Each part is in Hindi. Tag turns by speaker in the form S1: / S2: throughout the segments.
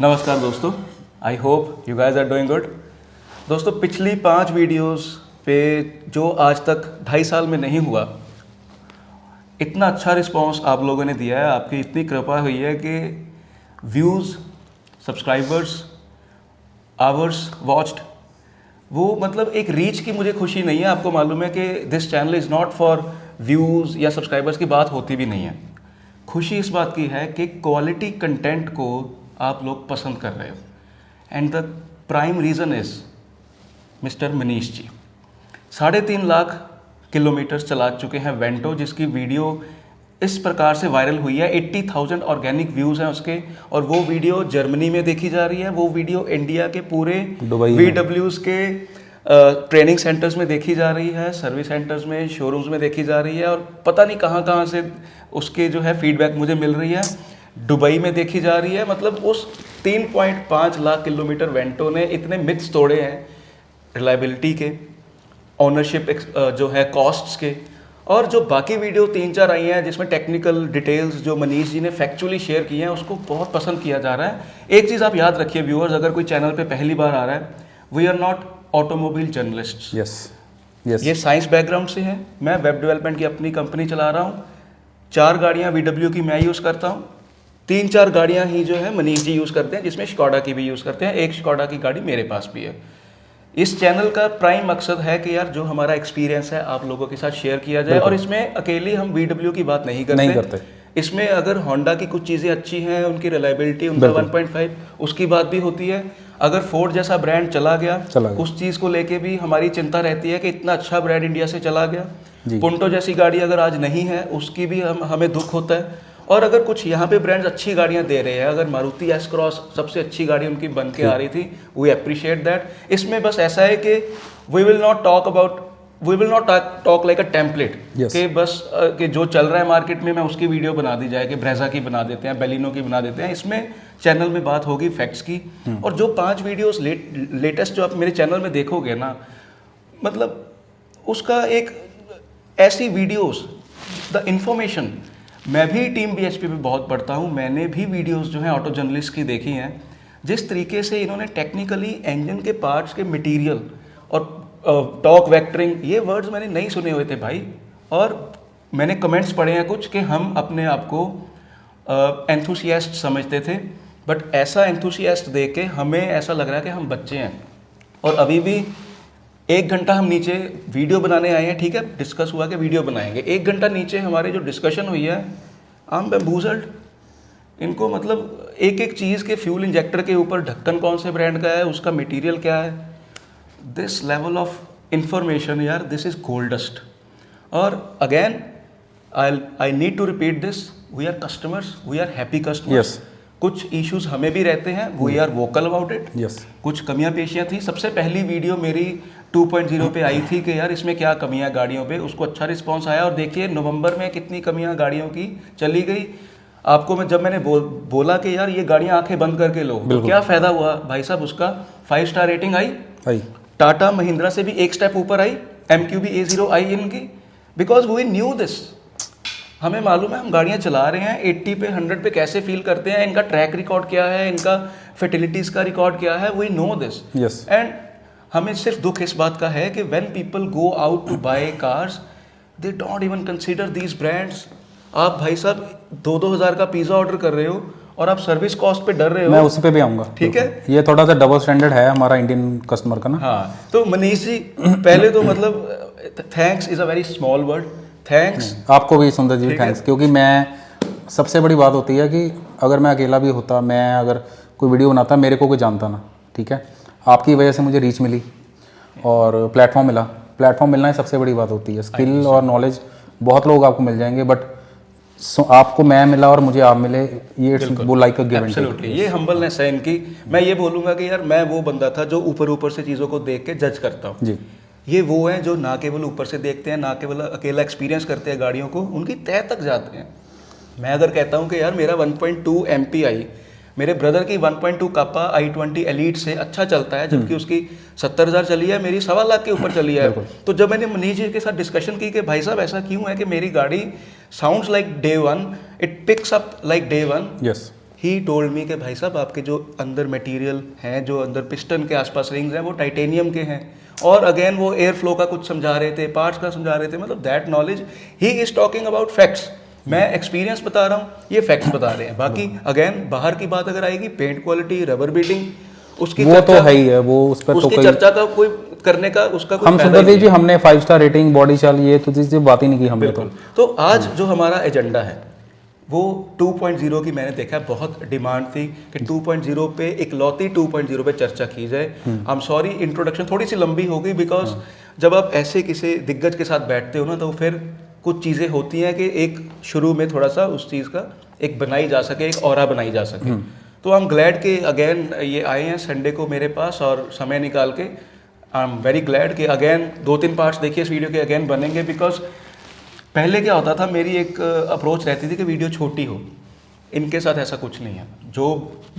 S1: नमस्कार दोस्तों, I hope you guys are doing good. दोस्तों, पिछली 5 वीडियोस पे जो आज तक 2.5 साल में नहीं हुआ, इतना अच्छा रिस्पांस आप लोगों ने दिया है। आपकी इतनी कृपा हुई है कि व्यूज़, सब्सक्राइबर्स, आवर्स वॉच्ड, वो मतलब एक रीच की मुझे खुशी नहीं है। आपको मालूम है कि this channel is not for views या सब्सक्राइबर्स की बात होती भी नहीं है। खुशी इस बात की है कि क्वालिटी कंटेंट को आप लोग पसंद कर रहे हो। And the prime reason is mister Manish ji 3.5 lakh kilometre चला चुके हैं वेंटो, जिसकी वीडियो इस प्रकार से वायरल हुई है। 80,000 ऑर्गेनिक व्यूज़ हैं उसके, और वो वीडियो जर्मनी में देखी जा रही है, वो वीडियो इंडिया के पूरे VWs के ट्रेनिंग सेंटर्स में देखी जा रही है, सर्विस सेंटर्स में, शोरूम्स में देखी जा रही है, और पता नहीं कहाँ कहाँ से उसके जो है फीडबैक मुझे मिल रही है। दुबई में देखी जा रही है। मतलब उस 3.5 लाख किलोमीटर वेंटो ने इतने मिथ्स तोड़े हैं रिलायबिलिटी के, ऑनरशिप जो है कॉस्ट्स के, और जो बाकी वीडियो 3-4 आई हैं जिसमें टेक्निकल डिटेल्स जो मनीष जी ने फैक्चुअली शेयर किए हैं, उसको बहुत पसंद किया जा रहा है। एक चीज़ आप याद रखिए व्यूअर्स, अगर कोई चैनल पे पहली बार आ रहा है, we are not automobile journalists. ये साइंस बैकग्राउंड से है। मैं वेब डेवलपमेंट की अपनी कंपनी चला रहा हूँ। 4 गाड़ियाँ VW की मैं यूज़ करता हूँ, 3-4 गाड़ियाँ ही जो है मनीष जी यूज़ करते हैं, जिसमें स्कोडा की भी यूज़ करते हैं। एक स्कोडा की गाड़ी मेरे पास भी है। इस चैनल का प्राइम मकसद है कि यार जो हमारा एक्सपीरियंस है आप लोगों के साथ शेयर किया जाए, और इसमें अकेले हम VW की बात नहीं करते। इसमें अगर होंडा की कुछ चीज़ें अच्छी हैं, उनकी रिलायबिलिटी, उनका 1.5, उसकी बात भी होती है। अगर फोर्ड जैसा ब्रांड चला गया, उस चीज़ को लेके भी हमारी चिंता रहती है कि इतना अच्छा ब्रांड इंडिया से चला गया। पुंटो जैसी गाड़ी अगर आज नहीं है, उसकी भी हमें दुख होता है। और अगर कुछ यहाँ पे ब्रांड्स अच्छी गाड़ियाँ दे रहे हैं, अगर मारुति एस क्रॉस सबसे अच्छी गाड़ी उनकी बन के आ रही थी, वी अप्रिशिएट दैट। इसमें बस ऐसा है कि we will not talk like a template कि बस कि जो चल रहा है मार्केट में मैं उसकी वीडियो बना दी जाए, कि ब्रेजा की बना देते हैं, बेलिनो की बना देते हैं। इसमें चैनल में बात होगी फैक्ट्स की। और जो 5 वीडियोस लेटेस्ट जो आप मेरे चैनल में देखोगे ना, मतलब उसका एक ऐसी वीडियोस, द इंफॉर्मेशन, मैं भी टीम BHP पे बहुत पढ़ता हूँ। मैंने भी वीडियोस जो हैं ऑटो जर्नलिस्ट की देखी हैं। जिस तरीके से इन्होंने टेक्निकली इंजन के पार्ट्स के मटेरियल और टॉर्क वेक्टरिंग, ये वर्ड्स मैंने नहीं सुने हुए थे भाई। और मैंने कमेंट्स पढ़े हैं कुछ कि हम अपने आप को एंथुसियास्ट समझते थे, बट ऐसा एंथुसियास्ट देख के हमें ऐसा लग रहा है कि हम बच्चे हैं। और अभी भी 1 घंटा हम नीचे वीडियो बनाने आए हैं, ठीक है, डिस्कस हुआ कि वीडियो बनाएंगे। 1 घंटा नीचे हमारी जो डिस्कशन हुई है, आई एम बैम्बूज़ल्ड। इनको मतलब एक एक चीज़ के फ्यूल इंजेक्टर के ऊपर ढक्कन कौन से ब्रांड का है, उसका मटेरियल क्या है, दिस लेवल ऑफ इंफॉर्मेशन यार, दिस इज़ गोल्ड डस्ट। और again I need to repeat this, we are customers, we are happy customers. कुछ इश्यूज हमें भी रहते हैं, we are vocal about it. कुछ कमियां पेशियां थी। सबसे पहली वीडियो मेरी 2.0 पे आई थी कि यार इसमें क्या कमियां गाड़ियों पे, उसको अच्छा रिस्पांस आया। और देखिए नवंबर में कितनी कमियां गाड़ियों की चली गई। आपको जब मैंने बोला कि यार ये गाड़ियां आंखें बंद करके लो, तो क्या फ़ायदा हुआ भाई साहब, उसका 5 स्टार रेटिंग आई। टाटा महिंद्रा से भी एक स्टेप ऊपर आई, MQB A0 आई इनकी, बिकॉज वी न्यू दिस। हमें मालूम है हम गाड़ियाँ चला रहे हैं, 80 पे 100 पे कैसे फील करते हैं, इनका ट्रैक रिकॉर्ड क्या है, इनका फर्टिलिटीज़ का रिकॉर्ड क्या है, वी नो दिस। एंड हमें सिर्फ दुख इस बात का है कि when people go out to buy cars, they don't even consider these brands. आप भाई साहब 2-2 हज़ार का पिज़्ज़ा ऑर्डर कर रहे हो और आप सर्विस कॉस्ट पे डर रहे हो।
S2: मैं उसी पे भी आऊँगा,
S1: ठीक है।
S2: ये थोड़ा सा डबल स्टैंडर्ड है हमारा इंडियन कस्टमर का ना।
S1: हाँ, तो मनीष जी पहले तो मतलब thanks is a very small word. Thanks
S2: आपको भी सुंदर जी, थैंक्स। क्योंकि मैं, सबसे बड़ी बात होती है कि अगर मैं अकेला भी होता, मैं अगर कोई वीडियो बनाता, मेरे को कोई जानता ना, ठीक है, आपकी वजह से मुझे रीच मिली और प्लेटफॉर्म मिला। प्लेटफॉर्म मिलना ही सबसे बड़ी बात होती है। स्किल और नॉलेज बहुत लोग आपको मिल जाएंगे, बट आपको मैं मिला और मुझे आप मिले, ये वो like a give and take.
S1: ये हम्बलनेस है इनकी। मैं ये बोलूँगा कि यार मैं वो बंदा था जो ऊपर से चीज़ों को देख के जज करता हूँ जी। ये वो हैं जो ना केवल ऊपर से देखते हैं, ना केवल अकेला एक्सपीरियंस करते हैं गाड़ियों को, उनकी तह तक जाते हैं। मैं अगर कहता हूँ कि यार मेरा 1.2 MPI मेरे ब्रदर की 1.2 कापा i20 एलीट से अच्छा चलता है, जबकि उसकी 70,000 चली है, मेरी 1.25 लाख के ऊपर चली है। तो जब मैंने मनीष जी के साथ डिस्कशन की कि भाई साहब ऐसा क्यों है कि मेरी गाड़ी sounds like day one, it picks up like day one,
S2: yes,
S1: he told me कि भाई साहब आपके जो अंदर मटेरियल हैं, जो अंदर पिस्टन के आसपास रिंग्स हैं, वो टाइटेनियम के हैं। और अगेन वो एयर फ्लो का कुछ समझा रहे थे, पार्ट्स का समझा रहे थे, मतलब that knowledge, he is talking about facts. मैं एक्सपीरियंस बता रहा हूँ, ये फैक्ट्स बता रहे हैं। बाकी अगेन बाहर की बात अगर आएगी, पेंट क्वालिटी, रबर बीटिंग, उसकी
S2: वो तो है ही है, वो उस पर तो
S1: उसकी
S2: कोई
S1: चर्चा का कोई करने का उसका कोई
S2: हम
S1: फायदा
S2: सुंदर
S1: ही
S2: जी हमने 5 स्टार रेटिंग बॉडी चाल ये तो चीज़ बात ही नहीं की हमने तो।
S1: नहीं। तो आज जो हमारा एजेंडा है वो 2.0 की मैंने देखा है, बहुत डिमांड थी कि 2.0 पे इकलौती 2.0 पे चर्चा की जाए। आई एम सॉरी इंट्रोडक्शन थोड़ी सी लंबी हो गई, बिकॉज जब आप ऐसे किसी दिग्गज के साथ बैठते हो ना, तो फिर कुछ चीज़ें होती हैं कि एक शुरू में थोड़ा सा उस चीज़ का एक बनाई जा सके, एक ऑरा बनाई जा सके। तो आई एम ग्लैड कि अगेन ये आए हैं संडे को मेरे पास और समय निकाल के। आई एम वेरी ग्लैड कि अगेन 2-3 पार्ट्स देखिए इस वीडियो के अगेन बनेंगे, बिकॉज पहले क्या होता था, मेरी एक अप्रोच रहती थी कि वीडियो छोटी हो। इनके साथ ऐसा कुछ नहीं है, जो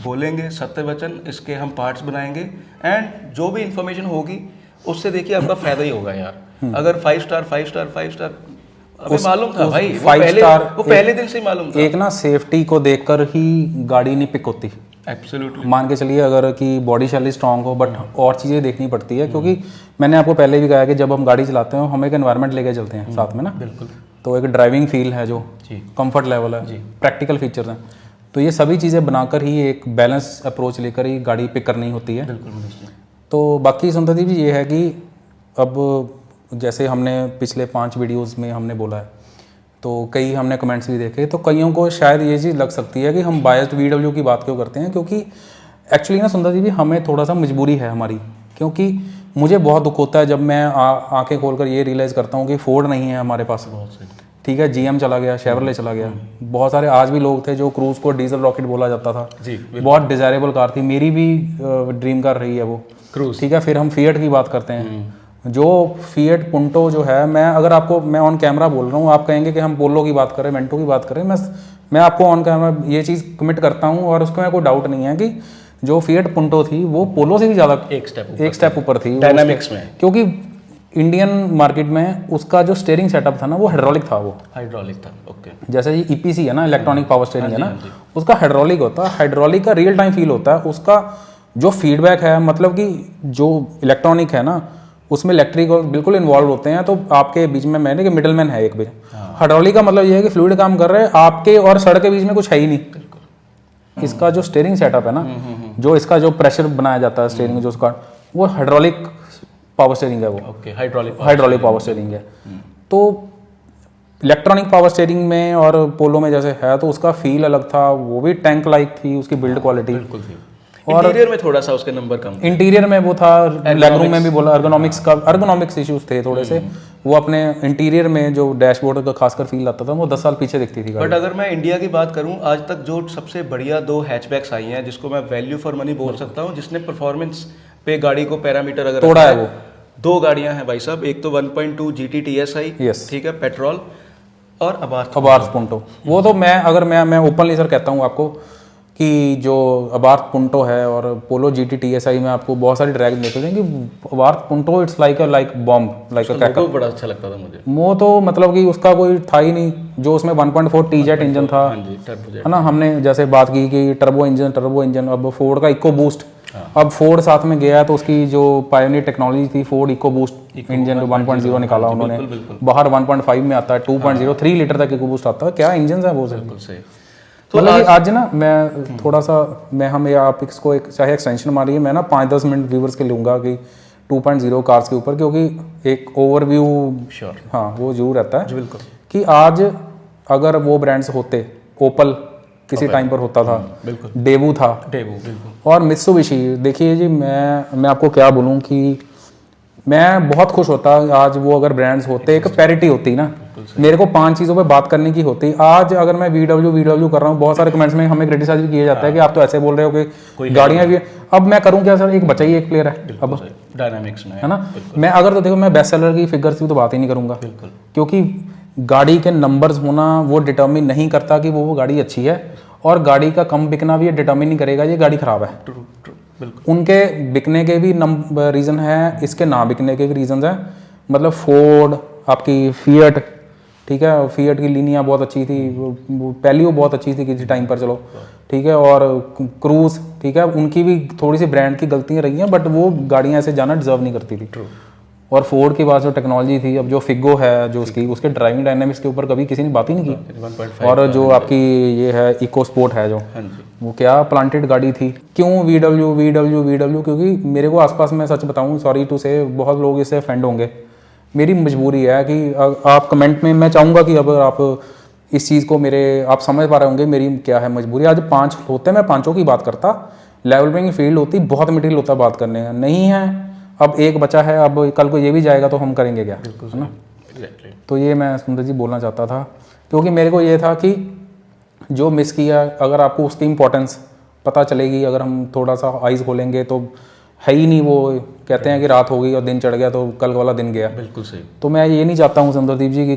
S1: बोलेंगे सत्य वचन, इसके हम पार्ट्स बनाएंगे एंड जो भी इंफॉर्मेशन होगी उससे देखिए आपका फायदा ही होगा यार। अगर 5 स्टार 5 स्टार 5 स्टार अभी मालूम था भाई, वो पहले दिन से ही मालूम था।
S2: एक ना सेफ्टी को देखकर ही गाड़ी नहीं पिक होती।
S1: एब्सोल्युटली।
S2: मान के चलिए अगर कि बॉडी शैली स्ट्रांग हो, बट और चीज़ें देखनी पड़ती है, क्योंकि मैंने आपको पहले भी कहा कि जब हम गाड़ी चलाते हैं हम एक एनवायरनमेंट लेके चलते हैं साथ में ना।
S1: बिल्कुल।
S2: तो एक ड्राइविंग फील है, जो
S1: जी,
S2: कंफर्ट लेवल है, प्रैक्टिकल फीचर्स हैं, तो ये सभी चीज़ें बनाकर ही एक बैलेंस अप्रोच लेकर ही गाड़ी पिक करनी होती है।
S1: बिल्कुल।
S2: तो बाकी सुंदरदीप जी ये है कि अब जैसे हमने पिछले 5 वीडियोस में हमने बोला है, तो कई हमने कमेंट्स भी देखे, तो कईयों को शायद ये चीज़ लग सकती है कि हम बायस्ड वीडब्ल्यू की बात क्यों करते हैं, क्योंकि एक्चुअली ना सुंदर जी हमें थोड़ा सा मजबूरी है हमारी, क्योंकि मुझे बहुत दुख होता है जब मैं आंखें खोलकर ये रियलाइज़ करता हूँ कि फोर्ड नहीं है हमारे पास। ठीक है, GM चला गया, शेवरले चला गया, बहुत सारे आज भी लोग थे जो क्रूज़ को डीजल रॉकेट बोला जाता था
S1: जी,
S2: बहुत डिज़ायरेबल कार थी, मेरी भी ड्रीम कार रही है वो
S1: क्रूज।
S2: ठीक है, फिर हम फिएट की बात करते हैं, जो फिएट पुंटो जो है, मैं ऑन कैमरा बोल रहा हूँ, आप कहेंगे कि हम पोलो की बात करें, मेंटो की बात करें, मैं आपको ऑन कैमरा ये चीज़ कमिट करता हूँ, और उसमें कोई डाउट नहीं है कि जो फिएट पुंटो थी वो पोलो से भी ज़्यादा एक स्टेप ऊपर थी
S1: डायनामिक्स में,
S2: क्योंकि इंडियन मार्केट में उसका जो स्टीयरिंग सेटअप था ना वो हाइड्रोलिक था। वो
S1: हाइड्रोलिक था, ओके।
S2: जैसे ये EPC है ना, इलेक्ट्रॉनिक पावर स्टीयरिंग है ना, उसका हाइड्रोलिक होता है, हाइड्रोलिक का रियल टाइम फील होता है, उसका जो फीडबैक है, मतलब कि जो इलेक्ट्रॉनिक है ना उसमें इलेक्ट्रिक बिल्कुल इन्वॉल्व होते हैं, तो आपके बीच में मैंने कि मिडलमैन है एक बीच। हाइड्रोलिक का मतलब ये है कि फ्लूइड काम कर रहे हैं, आपके और सड़क के बीच में कुछ है ही नहीं। इसका जो स्टीयरिंग सेटअप है ना, जो इसका जो प्रेशर बनाया जाता है स्टीयरिंग, जो उसका वो हाइड्रोलिक पावर स्टीयरिंग है, वो
S1: ओके
S2: हाइड्रोलिक पावर स्टीयरिंग है। तो इलेक्ट्रॉनिक पावर स्टीयरिंग में और पोलो में जैसे है, तो उसका फील अलग था, वो भी टैंक लाइक थी उसकी बिल्ड क्वालिटी।
S1: बिल्कुल थी। इंटीरियर में थोड़ा सा उसके नंबर कम,
S2: इंटीरियर में वो था, लेगरूम में भी बोला, अर्गोनॉमिक्स इश्यूज थे थोड़े से, वो अपने इंटीरियर में जो डैशबोर्ड का खासकर फील आता था वो 10 साल पीछे दिखती थी।
S1: बट अगर मैं इंडिया की बात करूं, आज तक जो सबसे बढ़िया 2 हैचबैक्स आई हैं जिसको मैं वैल्यू फॉर मनी बोल सकता हूं, जिसने परफॉर्मेंस पे गाड़ी को पैरामीटर अगर
S2: तोड़ा है, वो
S1: 2 गाड़ियां हैं भाई साहब। एक तो 1.2 GT TSI, ठीक है, पेट्रोल, और
S2: अबार्थ पुंटो। वो तो मैं ओपनली सर कहता हूँ आपको कि जो अबार्थ पुंटो है और पोलो GT TSI में आपको बहुत सारी ड्रैग देते थे कि Abarth Punto it's like bomb, like a cracker.
S1: बड़ा अच्छा लगता था मुझे
S2: वो तो मतलब कि उसका कोई था ही नहीं, जो उसमें 1.4 TZ इंजन था, है ना। हमने जैसे बात की कि टर्बो इंजन, अब फोर्ड का इको बूस्ट, अब फोर्ड साथ में गया तो उसकी जो पायोनियर टेक्नोलॉजी थी, फोर्ड इको बूस्ट इंजन 1.0 निकाला उन्होंने, बाहर 1.5 में आता है, 2.0 3 लीटर तक इको बूस्ट आता है, क्या इंजन है वो।
S1: बिल्कुल सही।
S2: तो मतलब आज ना मैं थोड़ा सा आप इसको एक चाहे एक्सटेंशन मारिए, मैं ना 5-10 मिनट व्यूवर्स के लूँगा कि 2.0 कार्स के ऊपर, क्योंकि एक ओवरव्यू हाँ वो जरूर रहता है
S1: बिल्कुल, कि
S2: आज अगर वो ब्रांड्स होते, ओपल किसी टाइम पर होता था, डेवू था, बिल्कुल, और मित्सुबिशी। देखिए जी मैं आपको क्या बोलूँ कि मैं बहुत खुश होता आज वो अगर ब्रांड्स होते, एक पैरिटी होती ना, मेरे को 5 चीज़ों पे बात करने की होती। आज अगर मैं VW कर रहा हूँ, बहुत सारे कमेंट्स में हमें क्रिटिसाइज भी किया जाता है कि आप तो ऐसे बोल रहे हो कि गाड़ियाँ भी, अब मैं करूँ क्या सर, एक बच्चा ही एक प्लेयर है अब
S1: डायनामिक्स में, है
S2: ना। मैं अगर तो देखो मैं बेस्ट सेलर की फिगर्स की तो बात ही नहीं करूँगा, क्योंकि गाड़ी के नंबर्स होना वो डिटर्मिन नहीं करता कि वो गाड़ी अच्छी है, और गाड़ी का कम बिकना भी ये डिटर्मिन नहीं करेगा ये गाड़ी खराब है। उनके बिकने के भी रीज़न है, इसके ना बिकने के भी रीज़न हैं। मतलब फोर्ड, आपकी फिएट, ठीक है। फिएट की लिनिया बहुत अच्छी थी, पहली वो बहुत अच्छी थी किसी टाइम पर, चलो ठीक है। और क्रूज़, ठीक है, उनकी भी थोड़ी सी ब्रांड की गलतियाँ रही हैं, बट वो गाड़ियाँ ऐसे जाना डिजर्व नहीं करती थी। और फोर्ड के पास जो टेक्नोलॉजी थी, अब जो फिगो है जो उसके ड्राइविंग डायनामिक्स के ऊपर कभी किसी ने बात ही नहीं की।
S1: 1.5
S2: और जो आपकी ये है इको स्पोर्ट है जो, वो क्या प्लांटेड गाड़ी थी। क्यों VW, क्योंकि मेरे को आसपास में सच बताऊं, सॉरी टू से, बहुत लोग इससे ऑफेंड होंगे, मेरी मजबूरी है कि आप कमेंट में, मैं चाहूँगा कि अगर आप इस चीज़ को आप समझ पा रहे होंगे मेरी क्या है मजबूरी। आज 5 होते मैं 5 की बात करता, लेवल प्लेइंग फील्ड होती, बहुत मटेरियल होता बात करने का, नहीं है। अब एक बचा है, अब कल को ये भी जाएगा तो हम करेंगे क्या, है ना। तो ये मैं सुंदर जी बोलना चाहता था, क्योंकि मेरे को ये था कि जो मिस किया, अगर आपको उसकी इंपॉर्टेंस पता चलेगी, अगर हम थोड़ा सा आइज़ खोलेंगे तो है ही नहीं। वो कहते हैं कि रात हो गई और दिन चढ़ गया तो कल वाला दिन गया।
S1: बिल्कुल सही।
S2: तो मैं ये नहीं चाहता हूँ सुंदरदीप जी कि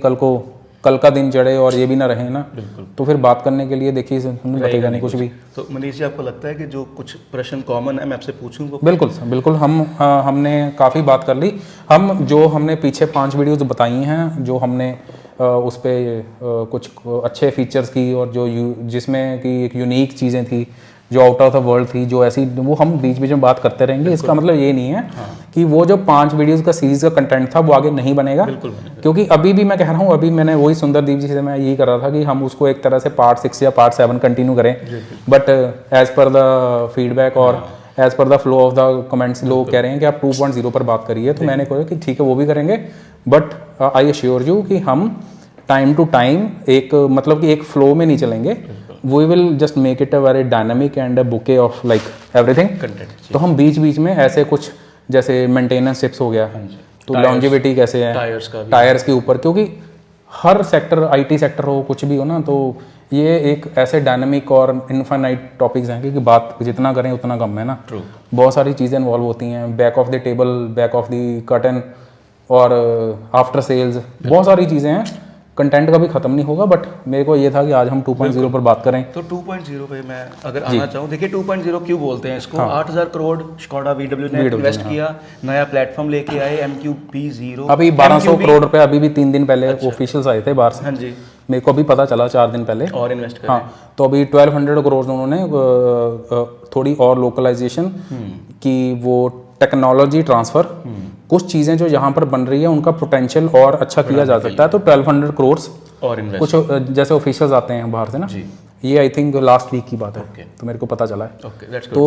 S2: कल का दिन चढ़े और ये भी ना रहे ना।
S1: बिल्कुल।
S2: तो फिर बात करने के लिए देखिए बतेगा नहीं कुछ भी।
S1: तो मनीष जी, आपको लगता है कि जो कुछ प्रश्न कॉमन है मैं आपसे पूछूं वो?
S2: बिल्कुल बिल्कुल, हमने काफ़ी बात कर ली। हमने पीछे 5 वीडियोज़ बताई हैं, जो हमने उस पर कुछ अच्छे फीचर्स की, और जिसमें कि एक यूनिक चीज़ें थी जो आउट ऑफ द वर्ल्ड थी, जो ऐसी, वो हम बीच बीच में बात करते रहेंगे। इसका मतलब ये नहीं है कि वो जो 5 वीडियोज़ का सीरीज़ का कंटेंट था वो आगे नहीं बनेगा।
S1: बिल्कुल।
S2: क्योंकि अभी भी मैं कह रहा हूँ, अभी मैंने वही सुंदरदीप जी से मैं यही कर रहा था कि हम उसको एक तरह से पार्ट 6 या पार्ट 7 कंटिन्यू करें, but as per the feedback और as per the flow of the comments लोग कह रहे हैं कि आप 2.0 पर बात करिए। तो मैंने कहा कि ठीक है वो भी करेंगे, बट आई अश्योर यू कि हम टाइम टू टाइम एक फ्लो में नहीं चलेंगे। We will just make it a very dynamic and a bouquet of like everything content. तो हम बीच बीच में ऐसे कुछ, जैसे मेंटेनेंस टिप्स हो गया, तो लॉन्जिविटी कैसे है टायर्स के ऊपर, क्योंकि हर सेक्टर, IT सेक्टर हो, कुछ भी हो ना, तो ये एक ऐसे डायनामिक और इनफाइनाइट टॉपिक्स हैं कि बात जितना करें उतना कम है ना। बहुत सारी चीज़ें इन्वॉल्व होती हैं, back of the table, back of the curtain, और आफ्टर सेल्स, बहुत सारी चीज़ें हैं। कंटेंट का भी खत्म नहीं होगा, बट मेरे को ये था कि आज हम 2.0 पर बात करें।
S1: तो 2.0 पे मैं अगर आना चाहूँ, देखिए 2.0 क्यों बोलते हैं इसको? 8,000 करोड़ स्कोडा VW ने इन्वेस्ट किया, नया प्लेटफॉर्म लेके आए MQB0।
S2: अभी 1200 करोड़ रुपए अभी भी 3 दिन पहले ऑफिशियल्स आए थे बाहर से।
S1: हाँ जी,
S2: मेरे को अभी पता चला 4 दिन पहले।
S1: और इन्वेस्ट करें।
S2: हाँ, तो अभी 1200 करोड़ उन्होंने थोड़ी और लोकलाइजेशन की, वो टेक्नोलॉजी ट्रांसफ़र, कुछ चीज़ें जो यहाँ पर बन रही है उनका पोटेंशियल और अच्छा किया जा सकता है। तो 1200 करोड़
S1: और इन्वेस्ट,
S2: कुछ जैसे ऑफिशियल्स आते हैं बाहर से ना, ये आई थिंक लास्ट वीक की बात है। तो मेरे को पता चला है। तो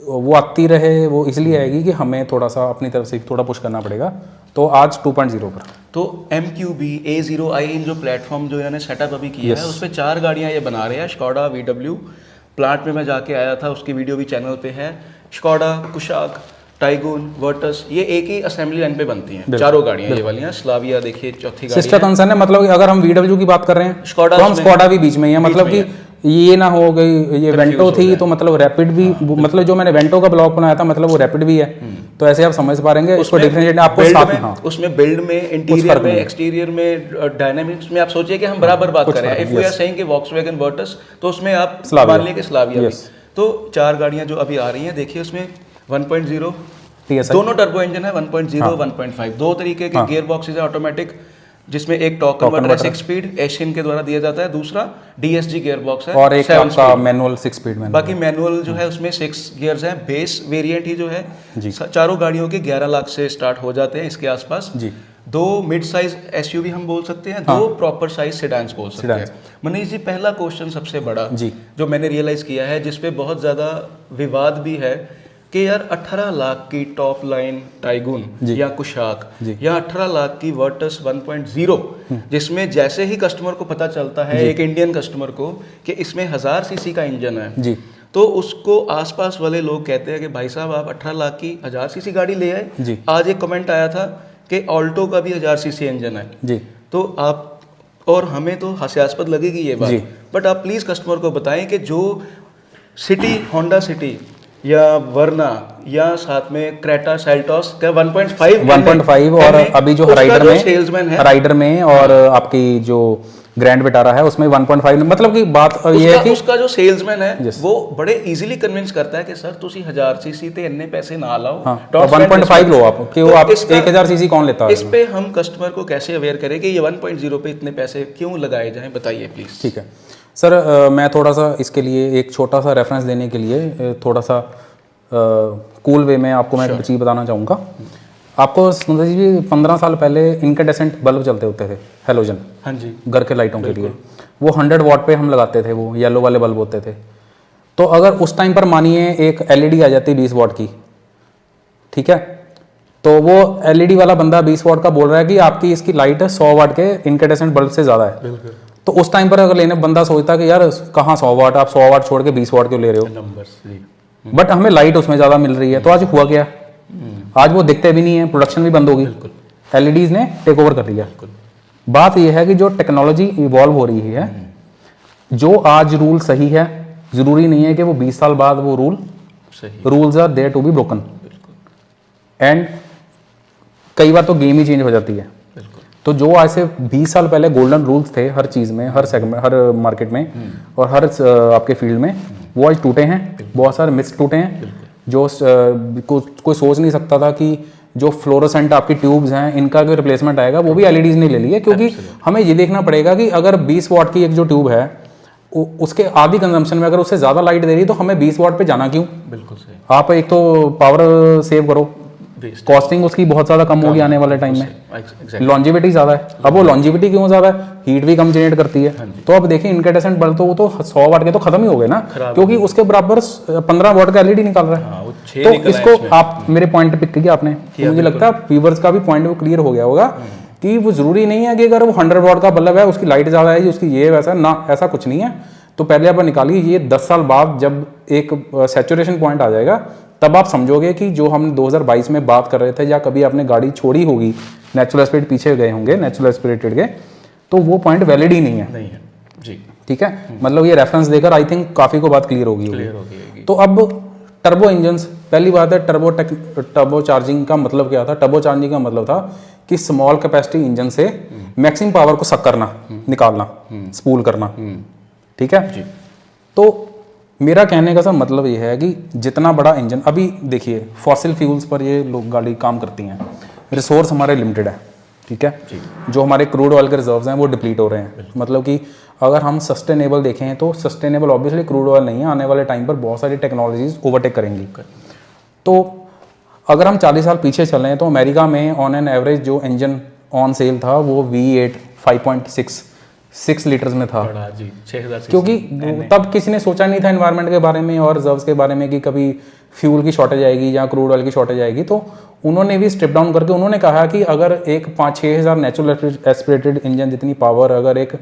S2: वो आती रहे, वो इसलिए आएगी कि हमें थोड़ा सा अपनी तरफ से थोड़ा पुश करना पड़ेगा। तो आज 2.0 पर
S1: तो MQB A0i जो प्लेटफॉर्म जो इन्होंने सेटअप अभी किया है, उस पर 4 गाड़ियाँ ये बना रहे हैं। स्कोडा VW प्लांट में मैं जाके आया था, उसकी वीडियो भी चैनल पे है। स्कोडा, कुशाक, टाइगून, वर्टस, ये एक ही असेंबली लाइन पे बनती हैं, चारों गाड़ियाँ ये वालियाँ। स्लाविया देखिए चौथी गाड़ी
S2: सिस्टर कंसर्न है, मतलब अगर हम VW की बात कर रहे हैं तो हम स्कोडा भी बीच में ही है। मतलब कि ये ना हो गई, ये वेंटो थी तो मतलब रैपिड भी, मतलब जो मैंने वेंटो का ब्लॉग बनाया था मतलब वो रैपिड भी है। तो ऐसे आप समझ पा रहे हैं उसको डिफरेंशिएट आपको साथ में। हाँ,
S1: उसमें बिल्ड में, इंटीरियर में, एक्सटीरियर में, डायनामिक्स में आप सोचिए कि हम बराबर बात कर रहे हैं। इफ वी आर सेइंग कि वॉक्सवैगन वर्टस, तो उसमें आप मान लीजिए कि स्लाविया। तो 4 गाड़ियाँ जो अभी आ रही हैं, देखिए उसमें 1.0 दोनों टर्बो इंजन है, 1.0 1.5, 2 तरीके के गियर बॉक्सेज है ऑटोमेटिक, जिसमें एक टॉर्क कन्वर्टर है 6 स्पीड एशियन के द्वारा दिया जाता है, दूसरा DSG गियर बॉक्स है
S2: और एक आपका मैनुअल 6 स्पीड में।
S1: बाकी मैनुअल जो है उसमें 6 गियर्स हैं। बेस वेरिएंट ही जो है चारों गाड़ियों के 11 लाख से स्टार्ट हो जाते हैं इसके आसपास जी। 2 मिड साइज SUV हम बोल सकते हैं, 2 प्रॉपर साइज सेडान्स बोल सकते हैं। मनीष जी, पहला क्वेश्चन सबसे बड़ा जी जो मैंने रियलाइज किया है, जिसपे बहुत ज़्यादा विवाद भी है कि यार 18 लाख की टॉप लाइन टाइगून या कुशाक या 18 लाख की वर्टस 1.0, जिसमें जैसे ही कस्टमर को पता चलता है, एक इंडियन कस्टमर को, कि इसमें 1000 सीसी का इंजन है जी, तो उसको आसपास वाले लोग कहते हैं कि भाई साहब आप 18 लाख की 1000 सीसी गाड़ी ले आए। आज एक कमेंट आया था कि ऑल्टो का भी 1000 सीसी इंजन है जी। तो आप, और हमें तो हास्यास्पद लगेगी ये बात, बट आप प्लीज़ कस्टमर को बताएं कि जो सिटी, होंडा सिटी या वर्ना या साथ में क्रेटा सेल्टोस का 1.5
S2: और अभी जो
S1: सेल्समैन है
S2: राइडर में और आपकी जो ग्रैंड विटारा है उसमें 1.5, मतलब कि बात ये है कि
S1: उसका जो सेल्समैन है वो बड़े इजीली कन्विंस करता है कि सर तुसी 1000 सीसी ते इतने पैसे ना लाओ,
S2: हाँ, 1.5 लो आप, कि वो आप 1000 सीसी कौन लेता है।
S1: इस पे हम कस्टमर को कैसे अवेयर करें कि ये 1.0 पे इतने पैसे क्यों लगाए जाएं, बताइए प्लीज।
S2: ठीक है सर, मैं थोड़ा सा इसके लिए एक छोटा सा रेफरेंस देने के लिए थोड़ा सा कूल वे में आपको मैं एक चीज़ बताना चाहूँगा। आपको सुंदर जी 15 साल पहले इनकेंडेसेंट बल्ब चलते होते थे, हेलोजन,
S1: हाँ जी,
S2: घर के लाइटों के लिए, वो 100 वाट पे हम लगाते थे, वो येलो वाले बल्ब होते थे। तो अगर उस टाइम पर मानिए एक एलईडी आ जाती 20 वाट की, ठीक है, तो वो एलईडी वाला बंदा 20 वाट का बोल रहा है कि आपकी इसकी लाइट 100 वाट के इनकेंडेसेंट बल्ब से ज़्यादा है। तो उस टाइम पर अगर लेने बंदा सोचता कि यार कहाँ 100 वाट, आप 100 वाट छोड़ के 20 वाट क्यों ले रहे हो, बट हमें लाइट उसमें ज़्यादा मिल रही है। तो आज हुआ क्या, आज वो दिखते भी नहीं है, प्रोडक्शन भी बंद होगी, एलईडीज ने टेक ओवर कर लिया। बात यह है कि जो टेक्नोलॉजी इवॉल्व हो रही है, जो आज रूल सही है जरूरी नहीं है कि वो 20 साल बाद वो rules are there to be broken, and कई बार तो गेम ही चेंज हो जाती है। तो जो आज से 20 साल पहले गोल्डन रूल्स थे हर चीज़ में, हर सेगमेंट, हर मार्केट में और हर आपके फील्ड में, वो आज टूटे हैं, बहुत सारे मिस टूटे हैं। जो कोई सोच नहीं सकता था कि जो फ्लोरोसेंट आपकी ट्यूब्स हैं इनका कोई रिप्लेसमेंट आएगा, वो भी एलईडीज ने ले लिया, क्योंकि हमें ये देखना पड़ेगा कि अगर 20 वाट की एक जो ट्यूब है उसके आधी कंजम्पशन में अगर उससे ज़्यादा लाइट दे रही है तो हमें 20 वाट पे जाना क्यों।
S1: बिल्कुल सही।
S2: आप एक तो पावर सेव करो, कॉस्टिंग उसकी बहुत ज़्यादा कम होगी आने वाले टाइम में, लॉन्जिविटी ज़्यादा है। अब वो लॉन्जिविटी क्यों ज़्यादा है, हीट भी कम जनरेट करती है। तो अब देखिए इनकेंडेसेंट बल्ब तो वो तो 100 वाट के तो खत्म ही हो गए ना, क्योंकि उसके बराबर 15 वाट का एलईडी निकाल रहा है। तो इसको आप मेरे पॉइंट पिक किया आपने, तो मुझे लगता है व्यूअर्स का भी पॉइंट क्लियर हो गया होगा कि वो जरूरी नहीं है कि अगर वो 100 वाट का बल्ब है उसकी लाइट ज़्यादा है, उसकी ये वैसा ना, ऐसा कुछ नहीं है। तो पहले आप निकालिए, ये 10 साल बाद जब एक सैचुरेशन पॉइंट आ जाएगा तब आप समझोगे कि जो हम 2022 में बात कर रहे थे, या कभी आपने गाड़ी छोड़ी होगी नेचुरल स्पीड पीछे गए होंगे नेचुरल स्पिरिटेड के, तो वो पॉइंट वैलिड ही नहीं है
S1: जी।
S2: ठीक है, मतलब ये रेफरेंस देकर आई थिंक काफ़ी को बात क्लियर होगी। तो अब टर्बो इंजन्स, पहली बात है टर्बो चार्जिंग का मतलब क्या था। टर्बो चार्जिंग का मतलब था कि स्मॉल कैपेसिटी इंजन से मैक्सिमम पावर को सक करना, निकालना, स्पूल करना, ठीक है जी। तो मेरा कहने का सर मतलब ये है कि जितना बड़ा इंजन, अभी देखिए फॉसिल फ्यूल्स पर ये लोग गाड़ी काम करती हैं, रिसोर्स हमारे लिमिटेड है, ठीक है, जो हमारे क्रूड ऑयल के रिजर्व्स हैं वो डिप्लीट हो रहे हैं। मतलब कि अगर हम सस्टेनेबल देखें तो सस्टेनेबल ऑब्वियसली क्रूड ऑयल नहीं है, आने वाले टाइम पर बहुत सारी टेक्नोलॉजीज ओवरटेक करेंगी। तो अगर हम 40 साल पीछे चलें तो अमेरिका में ऑन एन एवरेज जो इंजन ऑन सेल था वो V8 5.6 लीटर्स में था जी, 6000, क्योंकि तब किसी ने सोचा नहीं था एनवायरनमेंट के बारे में और रिजर्व्स के बारे में कि कभी फ्यूल की शॉर्टेज आएगी या क्रूड ऑयल की शॉर्टेज आएगी। तो उन्होंने भी स्ट्रिप डाउन करके उन्होंने कहा कि अगर एक 5-6 हज़ार नेचुरल एस्पिरेटेड इंजन जितनी पावर, अगर एक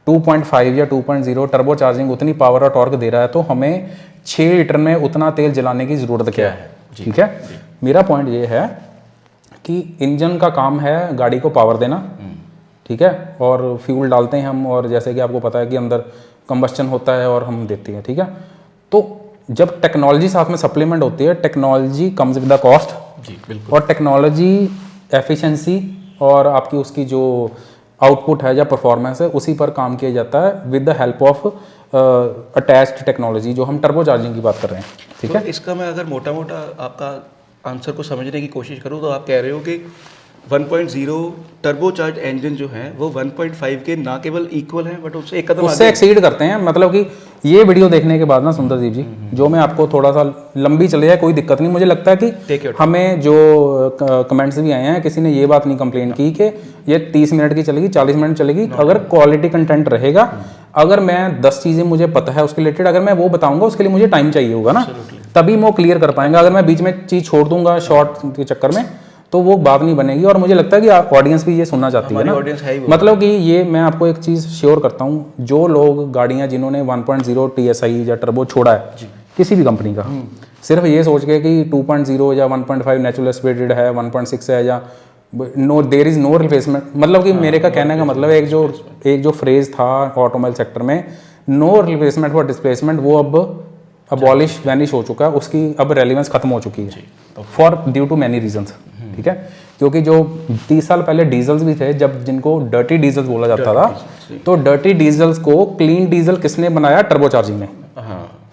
S2: 2.5 या 2.0 टर्बो चार्जिंग उतनी पावर और टॉर्क दे रहा है तो हमें 6 लीटर में उतना तेल जलाने की ज़रूरत क्या है। ठीक है, मेरा पॉइंट ये है कि इंजन का काम है गाड़ी को पावर देना, ठीक है, और फ्यूल डालते हैं हम, और जैसे कि आपको पता है कि अंदर कंबस्चन होता है और हम देते हैं, ठीक है। तो जब टेक्नोलॉजी साथ में सप्लीमेंट होती है, technology comes with the cost जी, बिल्कुल, और टेक्नोलॉजी एफिशिएंसी और आपकी उसकी जो आउटपुट है या परफॉर्मेंस है उसी पर काम किया जाता है with the help of attached technology, जो हम टर्बो चार्जिंग की बात कर रहे हैं, ठीक है।
S1: इसका मैं अगर मोटा मोटा आपका आंसर को समझने की कोशिश करूँ तो आप कह रहे हो कि 1.0 टर्बो चार्ज इंजन जो है वो 1.5 के ना केवल इक्वल हैं बट उससे एक कदम
S2: उससे एक्सीड करते हैं। मतलब कि ये वीडियो देखने के बाद ना सुंदरदीप जी, जो मैं आपको थोड़ा सा लंबी चले जाए कोई दिक्कत नहीं, मुझे लगता है कि हमें जो कमेंट्स भी आए हैं किसी ने ये बात नहीं कंप्लेन की कि ये 30 मिनट की चलेगी, 40 मिनट चलेगी। अगर क्वालिटी कंटेंट रहेगा, अगर मैं 10 चीज़ें मुझे पता है उसके रिलेटेड, अगर मैं वो बताऊंगा उसके लिए मुझे टाइम चाहिए होगा ना, तभी मैं क्लियर कर पाएंगे। अगर मैं बीच में चीज़ छोड़ दूंगा शॉर्ट के चक्कर में तो वो बात नहीं बनेगी। और मुझे लगता है कि ऑडियंस भी ये सुनना चाहती है ना, मतलब कि ये मैं आपको एक चीज़ श्योर करता हूँ, जो लोग गाड़ियाँ जिन्होंने 1.0 TSI या टर्बो छोड़ा है किसी भी कंपनी का, सिर्फ ये सोच के कि 2.0 या 1.5 नेचुरल एस्पिरेटेड है, 1.6 है, या no there is no replacement, मतलब कि मेरे का कहने का मतलब है एक जो फ्रेज था ऑटोमोबाइल सेक्टर में, नो रिप्लेसमेंट फॉर डिस्प्लेसमेंट, वो अब अबॉलिश वैनिश हो चुका है, उसकी अब रेलिवेंस खत्म हो चुकी है for due to many reasons, ठीक है। क्योंकि जो 30 साल पहले डीजल्स भी थे, जब जिनको डर्टी डीजल्स बोला जाता था, तो डर्टी डीजल्स को क्लीन डीजल किसने बनाया? टर्बोचार्जिंग ने,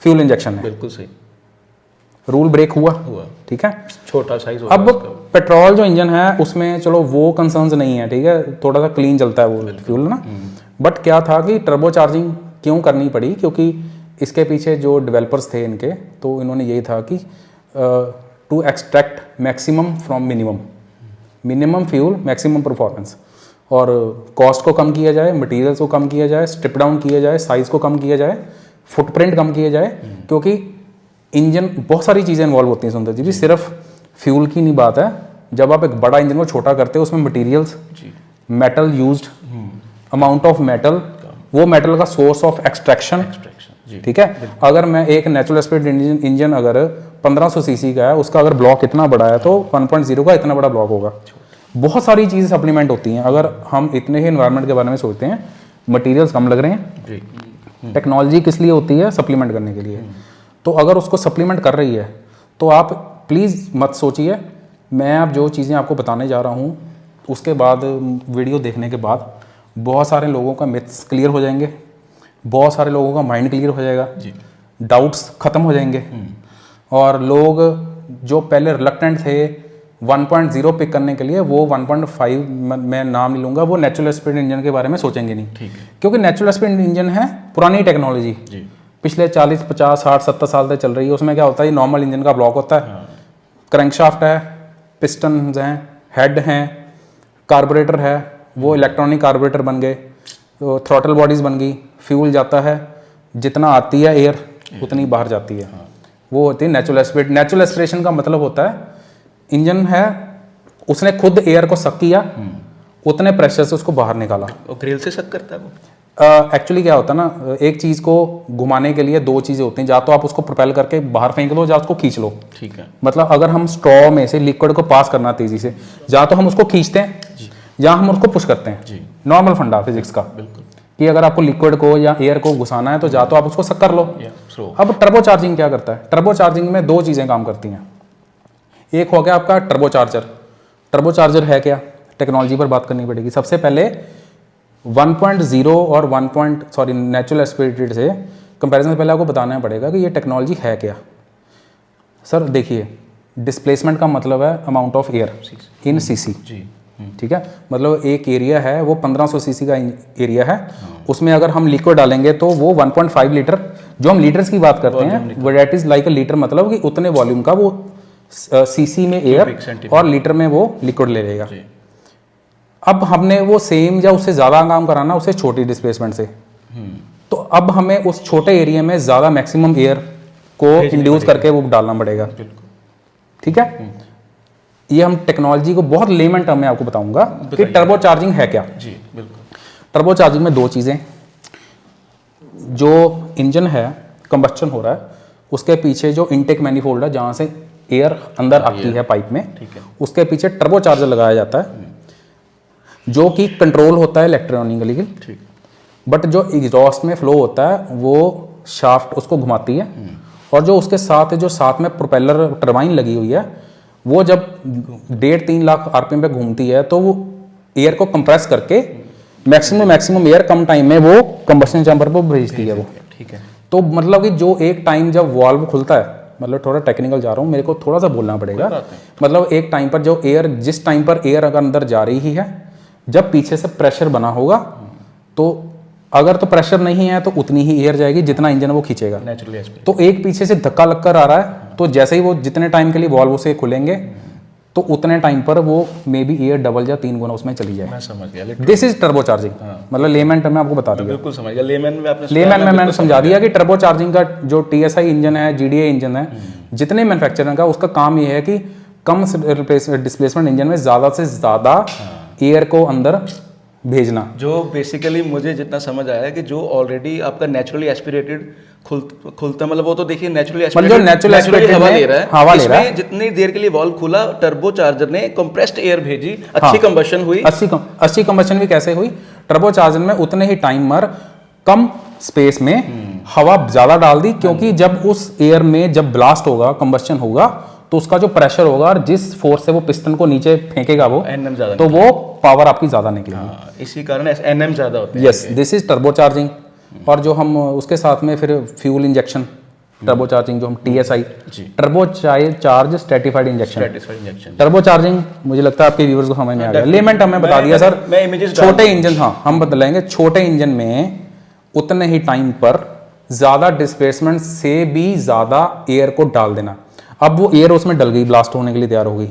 S2: फ्यूल इंजेक्शन है।
S1: बिल्कुल सही।
S2: रूल ब्रेक हुआ, ठीक है।
S1: छोटा साइज
S2: अब पेट्रोल जो इंजन है उसमें चलो वो कंसर्न्स नहीं है, ठीक है, थोड़ा सा क्लीन चलता है वो फ्यूल ना। बट क्या था कि टर्बोचार्जिंग क्यों करनी पड़ी? क्योंकि इसके पीछे जो डेवलपर्स थे इनके, तो इन्होंने यही था कि to extract maximum from minimum, minimum fuel maximum performance, और कॉस्ट को कम किया जाए, मटेरियल्स को कम किया जाए, स्ट्रिप डाउन किया जाए, साइज़ को कम किया जाए, फुटप्रिंट कम किया जाए। क्योंकि इंजन बहुत सारी चीज़ें इन्वॉल्व होती हैं सुंदर जी भी, सिर्फ फ्यूल की नहीं बात है। जब आप एक बड़ा इंजन को छोटा करते हो, उसमें materials, metal used, amount of metal, वो मेटल का सोर्स ऑफ एक्सट्रैक्शन, ठीक है। अगर मैं एक नेचुरल एस्पिरेटेड इंजन अगर 1500 सीसी का है, उसका अगर ब्लॉक इतना बड़ा है तो 1.0 का इतना बड़ा ब्लॉक होगा। बहुत सारी चीज़ें सप्लीमेंट होती हैं। अगर हम इतने ही एनवायरनमेंट के बारे में सोचते हैं, मटेरियल्स कम लग रहे हैं, टेक्नोलॉजी किस लिए होती है? सप्लीमेंट करने के लिए। तो अगर उसको सप्लीमेंट कर रही है तो आप प्लीज़ मत सोचिए, मैं अब जो चीज़ें आपको बताने जा रहा हूँ उसके बाद वीडियो देखने के बाद बहुत सारे लोगों का मिथ्स क्लियर हो जाएंगे, बहुत सारे लोगों का माइंड क्लियर हो जाएगा, डाउट्स ख़त्म हो जाएंगे, और लोग जो पहले रिलक्टेंट थे 1.0 पिक करने के लिए, वो 1.5 मैं नाम नहीं लूँगा, वो नेचुरल एस्पिरेटेड इंजन के बारे में सोचेंगे नहीं, ठीक है। क्योंकि नेचुरल एस्पिरेटेड इंजन है पुरानी टेक्नोलॉजी, पिछले 40 50 60 70 साल से चल रही है। उसमें क्या होता है? नॉर्मल इंजन का ब्लॉक होता है, क्रैंकशाफ्ट है, पिस्टन हैं, हेड हैं, कार्बोरेटर है, वो इलेक्ट्रॉनिक कार्बोरेटर बन गए, तो थ्रॉटल बॉडीज बन गई, फ्यूल जाता है, जितना आती है एयर उतनी बाहर जाती है, वो होती है नेचुरल एस्पिरेट। नेचुरल एस्पिरेशन का मतलब होता है इंजन है, उसने खुद एयर को सक किया, उतने प्रेशर से उसको बाहर निकाला।
S1: और ग्रिल से सक करता है वो?
S2: एक्चुअली क्या होता है ना, एक चीज़ को घुमाने के लिए दो चीज़ें होती हैं, या तो आप उसको प्रोपेल करके बाहर फेंक लो, या उसको खींच लो, ठीक है। मतलब अगर हम स्ट्रॉ में से लिक्विड को पास करना तेज़ी से, या तो हम उसको खींचते हैं या हम उसको पुश करते हैं, नॉर्मल फंडा फिजिक्स का, बिल्कुल, कि अगर आपको लिक्विड को या एयर को घुसाना है तो या तो आप उसको सक कर लो। अब टर्बो चार्जिंग क्या करता है? टर्बो चार्जिंग में दो चीज़ें काम करती हैं। एक हो गया आपका टर्बो चार्जर। टर्बो चार्जर है क्या? टेक्नोलॉजी पर बात करनी पड़ेगी। सबसे पहले 1.0 और नेचुरल एस्पिरेटेड से कंपैरिजन से पहले आपको बताना पड़ेगा कि ये टेक्नोलॉजी है क्या। सर देखिए, डिस्प्लेसमेंट का मतलब है amount of air in CC, ठीक है। मतलब एक एरिया है, वो 1500 सीसी का एरिया है, उसमें अगर हम लिक्विड डालेंगे तो वो 1.5 लीटर, जो हम लीटर्स की बात करते हैं, that is like a litre, मतलब कि उतने वॉल्यूम का वो सीसी में एयर और लीटर में वो लिक्विड ले लेगा। अब हमने वो सेम या उससे ज़्यादा काम कराना उसे छोटी डिस्प्लेसमेंट से, तो अब हमें उस छोटे एरिया में ज़्यादा मैक्सिमम एयर को इंड्यूस करके वो डालना पड़ेगा, ठीक है। ये हम टेक्नोलॉजी को बहुत लेमन टर्म में आपको बताऊंगा कि टर्बो चार्जिंग है क्या। जी बिल्कुल। टर्बो चार्जिंग में दो चीज़ें, जो इंजन है कंबस्चन हो रहा है, उसके पीछे जो इनटेक मैनिफोल्ड है जहाँ से एयर अंदर आती है पाइप में, उसके पीछे टर्बो चार्जर लगाया जाता है, जो कि कंट्रोल होता है इलेक्ट्रॉनिकली, बट जो एग्जॉस्ट में फ्लो होता है वो शाफ्ट उसको घुमाती है, और जो उसके साथ में प्रोपेलर टरबाइन लगी हुई है, वो जब 1.5-3 लाख आरपीएम पे घूमती है तो वो एयर को कंप्रेस करके मैक्सिमम एयर कम टाइम में वो कंबस्शन चैम्बर पर भेजती है वो, ठीक है। तो मतलब कि जो एक टाइम जब वाल्व खुलता है, मतलब थोड़ा टेक्निकल जा रहा हूँ, मेरे को थोड़ा सा बोलना पड़ेगा, मतलब एक टाइम पर जो एयर, जिस टाइम पर एयर अगर अंदर जा रही है, जब पीछे से प्रेशर बना होगा, तो अगर तो प्रेशर नहीं है तो उतनी ही एयर जाएगी जितना इंजन वो खींचेगा नेचुरली। तो एक पीछे से धक्का लगकर आ रहा है, तो जैसे ही वो जितने टाइम के लिए वॉल्व से खुलेंगे तो उतने टाइम पर वो मे बी एयर डबल या 3 गुना उसमें चली जाए। मैं समझ गया, दिस इज टर्बो चार्जिंग। मतलब लेमैन टर्म में आपको बता दिया, बिल्कुल समझ गया। लेमैन में मैंने समझा दिया कि टर्बो चार्जिंग का जो TSI इंजन है, GDA इंजन है, जितने मैन्युफैक्चरर का, उसका काम ये है कि कम डिस्प्लेसमेंट इंजन में ज़्यादा से ज़्यादा एयर को अंदर भेजना। जो बेसिकली मुझे जितना समझ आया है कि जो ऑलरेडी आपका नेचुरली एस्पिरेटेड खुलता, मतलब वो तो देखिए नेचुरली एस्पिरेटेड हवा ले रहा है, जितनी देर के लिए वाल्व खुला, टर्बो चार्जर ने कंप्रेस्ड एयर भेजी, अच्छी कंबशन हुई। अच्छी कंबशन भी कैसे हुई? टर्बो चार्जर में उतने ही टाइम पर कम स्पेस में हवा ज़्यादा डाल दी, क्योंकि जब उस एयर में जब ब्लास्ट होगा, कंबस्शन होगा, तो उसका जो प्रेशर होगा और जिस फोर्स से वो पिस्टन को नीचे फेंकेगा वो,
S1: एनएम ज़्यादा
S2: तो वो पावर आपकी ज़्यादा निकलेगी।
S1: इसी कारण एनएम ज़्यादा होते हैं।
S2: Yes, this is turbo charging. और जो हम उसके साथ में फिर फ्यूल इंजेक्शन, टर्बो चार्जिंग, जो हम TSI, turbo charge stratified injection. Turbo charging मुझे लगता है आपके व्यूअर्स को समझ में आ गया। लेमेंट हमें बता दिया सर, छोटे इंजन, हाँ हम बदलेंगे, छोटे इंजन में उतने ही टाइम पर ज़्यादा डिस्प्लेसमेंट से भी ज़्यादा एयर को डाल देना। अब वो एयर उसमें डल गई, ब्लास्ट होने के लिए तैयार हो गई,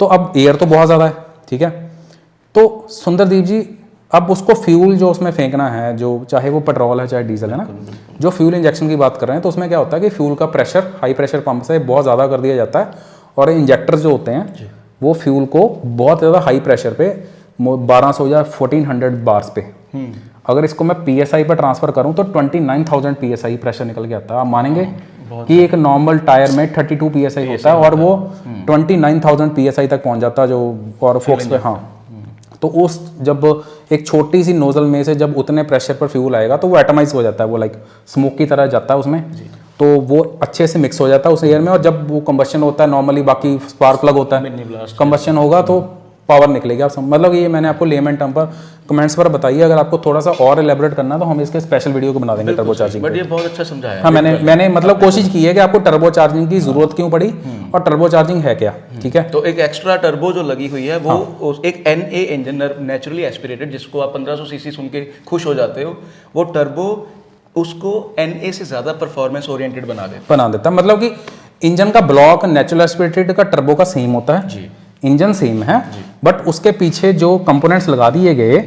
S2: तो अब एयर तो बहुत ज़्यादा है, ठीक है। तो सुंदरदीप जी, अब उसको फ्यूल जो उसमें फेंकना है, जो चाहे वो पेट्रोल है चाहे डीजल है ना, जो फ्यूल इंजेक्शन की बात कर रहे हैं, तो उसमें क्या होता है कि फ्यूल का प्रेशर हाई प्रेशर पंप से बहुत ज़्यादा कर दिया जाता है, और इंजेक्टर्स जो होते हैं वो फ्यूल को बहुत ज़्यादा हाई प्रेशर पे 1200 या 1400 बार्स पे, अगर इसको मैं PSI पर ट्रांसफर करूं तो 29,000 PSI प्रेशर निकल के आता है। आप मानेंगे कि एक नॉर्मल टायर में 32 PSI होता है और वो 29,000 PSI तक पहुंच जाता है जो, और फोक्स पे, हाँ। तो उस जब एक छोटी सी नोजल में से जब उतने प्रेशर पर फ्यूल आएगा तो वो एटमाइज हो जाता है, वो लाइक स्मोक की तरह जाता है उसमें, तो वो अच्छे से मिक्स हो जाता है उस एयर में। और जब वो कंबस्शन होता है, नॉर्मली बाकी स्पार्क प्लग होता है, कंबस्शन होगा तो पावर निकलेगी। आप मतलब ये मैंने आपको लेमन टर्म पर कमेंट्स पर बताइए। अगर आपको थोड़ा सा और एलेबोरेट करना है तो हम इसके स्पेशल वीडियो को बना देंगे टर्बो चार्जिंग।
S1: बट ये बहुत अच्छा समझाया।
S2: हाँ, मैंने मतलब कोशिश की है कि आपको टर्बो चार्जिंग की जरूरत क्यों पड़ी और टर्बो चार्जिंग है क्या, ठीक है।
S1: तो एक एक्स्ट्रा टर्बो जो लगी हुई है वो एक NA इंजन, नेचुरली एस्पिरेटेड, जिसको आप 1500 सीसी सुन के खुश हो जाते हो, वो टर्बो उसको NA से ज्यादा परफॉर्मेंस ओरिएंटेड बना देता
S2: है। मतलब कि इंजन का ब्लॉक नेचुरल एस्पिरेटेड का टर्बो का सेम होता है जी, इंजन सेम है, बट उसके पीछे जो कंपोनेंट्स लगा दिए गए,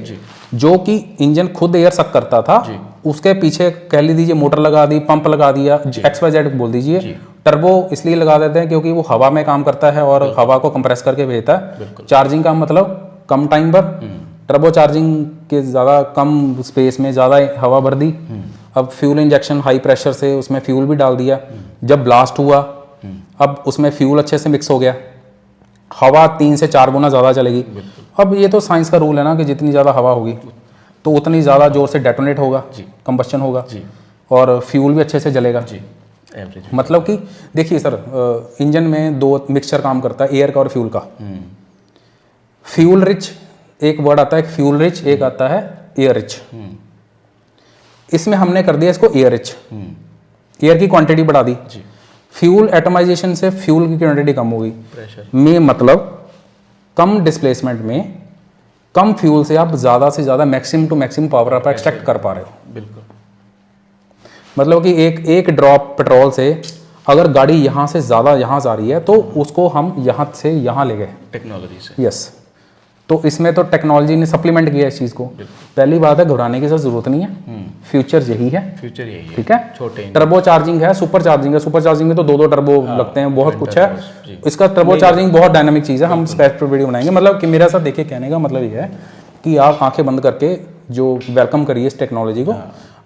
S2: जो कि इंजन खुद एयर सक करता था, उसके पीछे कह लीजिए मोटर लगा दी, पंप लगा दिया, XYZ बोल दीजिए। टर्बो इसलिए लगा देते हैं क्योंकि वो हवा में काम करता है और हवा को कंप्रेस करके भेजता है। चार्जिंग का मतलब कम टाइम पर, टर्बो चार्जिंग के ज़्यादा कम स्पेस में ज़्यादा हवा भर दी। अब फ्यूल इंजेक्शन हाई प्रेशर से उसमें फ्यूल भी डाल दिया, जब ब्लास्ट हुआ अब उसमें फ्यूल अच्छे से मिक्स हो गया, हवा 3 से 4 गुना ज़्यादा चलेगी। अब ये तो साइंस का रूल है ना कि जितनी ज़्यादा हवा होगी तो उतनी ज़्यादा जोर से डेटोनेट होगा, कंबस्शन होगा और फ्यूल भी अच्छे से जलेगा। मतलब कि देखिए सर, इंजन में 2 मिक्सचर काम करता है, एयर का और फ्यूल का। फ्यूल रिच एक वर्ड आता है, फ्यूल रिच, एक आता है एयर रिच। इसमें हमने कर दिया इसको एयर रिच, एयर की क्वांटिटी बढ़ा दी। फ्यूल एटमाइजेशन से फ्यूल की क्वांटिटी कम होगी में, मतलब कम डिस्प्लेसमेंट में कम फ्यूल से आप ज़्यादा से ज़्यादा मैक्सिमम टू मैक्सिमम पावर आप एक्सट्रैक्ट कर पा रहे हो। बिल्कुल, मतलब कि एक ड्रॉप पेट्रोल से अगर गाड़ी यहाँ से ज़्यादा यहाँ जा रही है तो उसको हम यहाँ से यहाँ ले गए टेक्नोलॉजी से। यस, तो इसमें तो टेक्नोलॉजी ने सप्लीमेंट किया इस चीज़ को। पहली बात है, घबराने की जरूरत नहीं है, फ्यूचर यही है, ठीक है। छोटे टर्बो चार्जिंग है, सुपर चार्जिंग है। सुपर चार्जिंग में तो 2 टर्बो लगते हैं, बहुत कुछ है इसका। टर्बो चार्जिंग बहुत डायनामिक चीज़ है, हम स्पेशल वीडियो बनाएंगे। मतलब कि मेरा साथ देखिए, कहने का मतलब ये है कि आप आंखें बंद करके जो वेलकम करिए इस टेक्नोलॉजी को।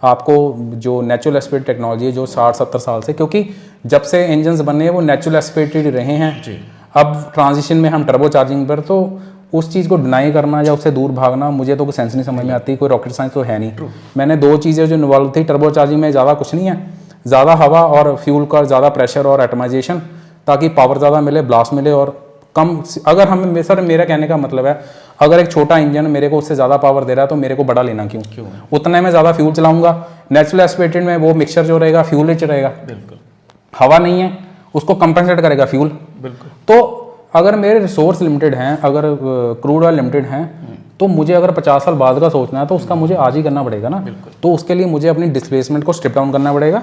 S2: आपको जो नेचुरल एस्पिरेटेड टेक्नोलॉजी है जो 60-70 साल से, क्योंकि जब से इंजन्स बने हैं वो नेचुरल एस्पिरेटेड रहे हैं। अब ट्रांजिशन में हम टर्बो चार्जिंग पर, तो उस चीज़ को डिनाई करना या उससे दूर भागना, मुझे तो कोई सेंस नहीं समझ में आती। कोई रॉकेट साइंस तो है नहीं। मैंने 2 चीज़ें जो इन्वॉल्व थी टर्बो चार्जिंग में, ज़्यादा कुछ नहीं है, ज़्यादा हवा और फ्यूल का ज़्यादा प्रेशर और एटमाइजेशन, ताकि पावर ज़्यादा मिले, ब्लास्ट मिले और कम। अगर हम, सर मेरा कहने का मतलब है, अगर एक छोटा इंजन मेरे को उससे ज़्यादा पावर दे रहा है तो मेरे को बड़ा लेना क्यों? उतने में ज़्यादा फ्यूल चलाऊंगा। नेचुरल एस्पिरेटेड में वो मिक्सचर जो रहेगा फ्यूल रिच रहेगा, हवा नहीं है, उसको कंपेंसेट करेगा फ्यूल। तो अगर मेरे रिसोर्स लिमिटेड हैं, अगर क्रूड ऑयल लिमिटेड हैं, तो मुझे अगर 50 साल बाद का सोचना है तो उसका मुझे आज ही करना पड़ेगा ना। तो उसके लिए मुझे अपनी डिस्प्लेसमेंट को स्ट्रिप डाउन करना पड़ेगा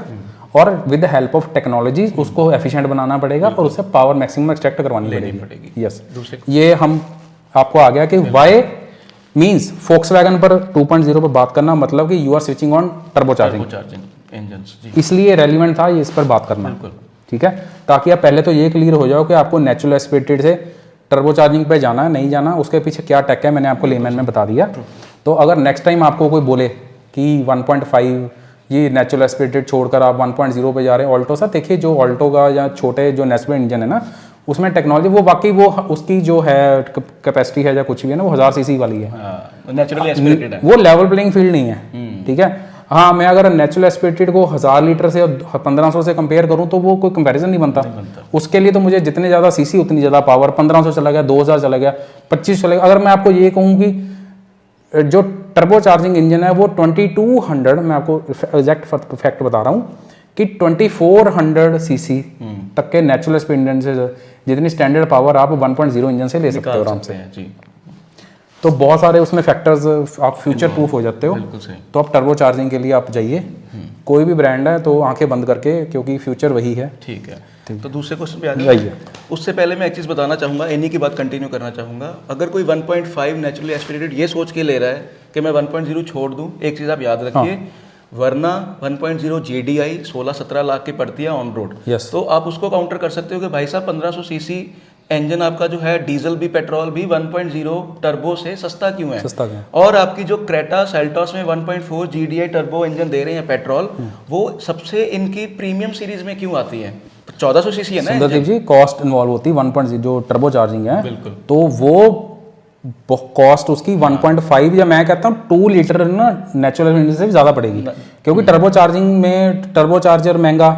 S2: और with the help of technology उसको एफिशिएंट बनाना पड़ेगा और उससे पावर मैक्सिमम एक्सट्रैक्ट करवानी पड़ेगी। यस, ये हम आपको आ गया कि वाई मीन्स फोक्सवैगन पर 2.0 पर बात करना, मतलब कि you are switching on turbo charging engines, इसलिए रेलिवेंट था ये इस पर बात करना, ठीक है। ताकि आप पहले तो ये क्लियर हो जाओ कि आपको नेचुरल एस्पिरेटेड से टर्बो चार्जिंग पे जाना है, नहीं जाना, उसके पीछे क्या टेक है, मैंने आपको लेमन में बता दिया। तो अगर नेक्स्ट टाइम आपको कोई बोले कि 1.5 ये नेचुरल एस्पिरेटेड छोड़कर आप 1.0 पे जा रहे हैं ऑल्टो सा, देखिए जो ऑल्टो का या छोटे जो नेचुरल इंजन है ना, उसमें टेक्नोलॉजी वो वाकई वो उसकी जो है कैपेसिटी है या कुछ भी है ना, वो 1000 सीसी वाली है, नेचुरली एस्पिरेटेड है, वो लेवल प्लेइंग फील्ड नहीं है, ठीक है। हाँ, मैं अगर नेचुरल एस्पिरेटेड को 1000 लीटर से 1500 से कंपेयर करूँ तो वो कोई कंपैरिजन नहीं बनता। उसके लिए तो मुझे जितने ज़्यादा सीसी उतनी ज़्यादा पावर, 1500 चला गया, 2000 चला गया, 25 चला गया। अगर मैं आपको ये कहूँ कि जो टर्बो चार्जिंग इंजन है वो 2200, मैं आपको एग्जैक्ट फैक्ट बता रहा हूँ कि 2400 सीसी तक के नेचुरल स्पीड इंजन से जितनी स्टैंडर्ड पावर आप 1.0 इंजन से ले सकते हो आराम से
S1: जी।
S2: तो बहुत सारे उसमें फैक्टर्स आप फ्यूचर प्रूफ हो जाते हो।
S1: बिल्कुल सही।
S2: तो आप टर्बो चार्जिंग के लिए आप जाइए, कोई भी ब्रांड है तो आंखें बंद करके, क्योंकि फ्यूचर वही है।
S1: ठीक है, तो दूसरे क्वेश्चन पे आ
S2: जाइए।
S1: जाइए। उससे पहले मैं एक चीज़ बताना चाहूँगा, इन्हीं की बात कंटिन्यू करना चाहूँगा। अगर कोई 1.5 नेचुरली एस्पिरेटेड ये सोच के ले रहा है कि मैं 1.0 छोड़ दूँ, एक चीज़ आप याद रखिए, वरना 1.0 GDI 16-17 लाख की पड़ती है ऑन रोड।
S2: Yes.
S1: तो आप उसको काउंटर कर सकते हो कि भाई साहब 1500 सीसी इंजन आपका जो है, डीजल भी पेट्रोल भी 1.0 टर्बो से सस्ता क्यों है?
S2: सस्ता क्यों?
S1: और आपकी जो क्रेटा सेल्टॉस में 1.4 GDI टर्बो इंजन दे रहे हैं पेट्रोल, वो सबसे इनकी प्रीमियम सीरीज में क्यों आती है? 1400 सीसी है ना
S2: सुंदरदीप जी, कॉस्ट इन्वॉल्व होती है 1.0 जो टर्बो चार्जिंग है।
S1: बिल्कुल।
S2: तो वो कॉस्ट उसकी 1.5 या मैं कहता हूँ 2 लीटर ना नेचुरल इंजन से भी ज़्यादा पड़ेगी, क्योंकि टर्बो चार्जिंग में टर्बो चार्जर महंगा,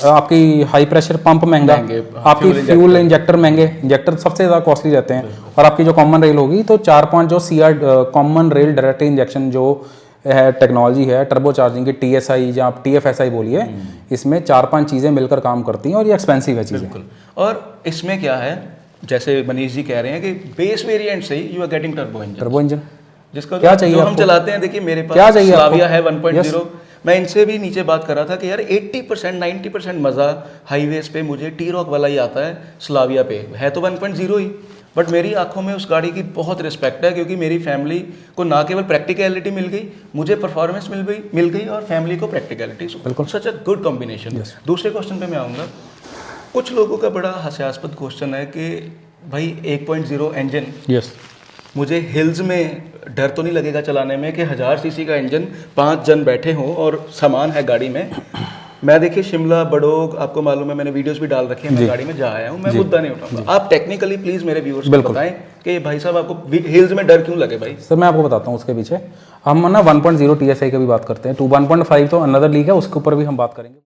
S2: आपकी हाई प्रेशर पंप महंगा, आपकी फ्यूल इंजेक्टर महंगे, इंजेक्टर सबसे ज़्यादा कॉस्टली रहते हैं। और आपकी जो कॉमन रेल होगी तो 4-5 जो CR common rail direct injection जो है टेक्नोलॉजी है टर्बो चार्जिंग की, TSI या आप TFSI बोलिए, इसमें 4-5 चीज़ें मिलकर काम करती हैं और ये एक्सपेंसिव है चीज़ें।
S1: बिल्कुल। और इसमें क्या है, जैसे मनीष जी कह रहे हैं कि बेस वेरिएंट से ही you are getting turbo engine, जिसका
S2: क्या चाहिए
S1: जो हम
S2: आपको?
S1: चलाते हैं। देखिए मेरे
S2: क्या
S1: पास
S2: चाहिए
S1: स्लाविया
S2: आपको?
S1: है 1.0। मैं इनसे भी नीचे बात कर रहा था कि यार 80% 90% मज़ा हाईवेज पे मुझे T-Roc वाला ही आता है, स्लाविया पे है तो 1.0 ही। बट मेरी आंखों में उस गाड़ी की बहुत रिस्पेक्ट है, क्योंकि मेरी फैमिली को ना केवल प्रैक्टिकलिटी मिल गई, मुझे परफॉर्मेंस मिल गई और फैमिली को प्रैक्टिकलिटी। बिल्कुल, सच अ गुड कॉम्बिनेशन। दूसरे क्वेश्चन पे मैं आऊँगा। कुछ लोगों का बड़ा हास्यास्पद क्वेश्चन है कि भाई 1.0 इंजन, मुझे हिल्स में डर तो नहीं लगेगा चलाने में कि 1000 सीसी का इंजन, 5 जन बैठे हों और सामान है गाड़ी में। मैं देखिए शिमला, बड़ोग, आपको मालूम है मैंने वीडियोस भी डाल रखी है, मैं गाड़ी में जा आया हूँ, मैं मुद्दा नहीं उठाऊंगा। आप टेक्निकली प्लीज मेरे व्यूअर्स को बताएं कि भाई साहब आपको हिल्स में डर क्यों लगे? भाई
S2: सर मैं आपको बताता हूँ उसके पीछे। हम ना 1.0 TSI की भी बात करते हैं, 1.5 तो अनदर लीग है, उसके ऊपर भी हम बात करेंगे।